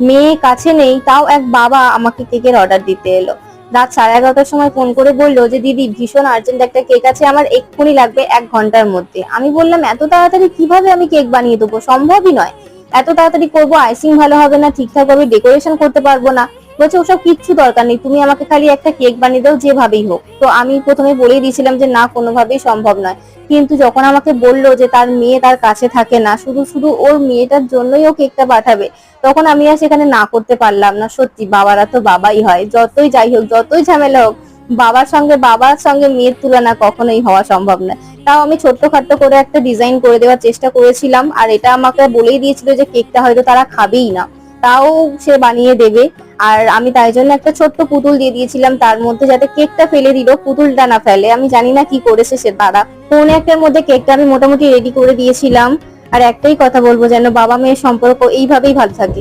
মেয়ে কাছে নেই, তাও এক বাবা আমাকে কেকের অর্ডার দিতে এলো। রাত 11:30টার সময় ফোন করে বললো যে দিদি ভীষণ আর্জেন্ট একটা কেক আছে, আমার এক্ষুনি লাগবে 1 ঘন্টার মধ্যে। আমি বললাম এত তাড়াতাড়ি কিভাবে আমি কেক বানিয়ে দেবো, সম্ভবই নয়। এত তাড়াতাড়ি করবো, আইসিং ভালো হবে না, ঠিকঠাক ভাবে ডেকোরেশন করতে পারবো না। বলছে ওসব কিচ্ছু দরকার নেই, তুমি আমাকে খালি একটা কেক বানিয়ে দাও যেভাবেই হোক। তো আমি প্রথমে বলেই দিয়েছিলাম যে না, কোনোভাবেই সম্ভব নয়। কিন্তু যখন আমাকে বললো যে তার মেয়ে তার কাছে থাকে না, শুধু শুধু ওর মেয়েটার জন্যই ও কেকটা পাঠাবে, তখন আমি আর সেখানে না করতে পারলাম না। সত্যি বাবারা তো বাবাই হয়, যতই যাই হোক, যতই ঝামেলা হোক, বাবার সঙ্গে মেয়ের তুলনা কখনোই হওয়া সম্ভব না। তাও আমি ছোট্টখাট্ট করে একটা ডিজাইন করে দেওয়ার চেষ্টা করেছিলাম, আর এটা আমাকে বলেই দিয়েছিল যে কেকটা হয়তো তারা খাবেই না, তাও সে বানিয়ে দেবে। আর আমি তাই জন্য একটা ছোট্ট পুতুল দিয়ে দিয়েছিলাম তার মধ্যে, যাতে কেকটা ফেলে দিল, পুতুলটা না ফেলে। আমি জানি না কি করেছে সে তারা। পৌনে একটার মধ্যে কেকটা আমি মোটামুটি রেডি করে দিয়েছিলাম। আর একটাই কথা বলবো, যেন বাবা মেয়ের সম্পর্ক এইভাবেই ভালো থাকে।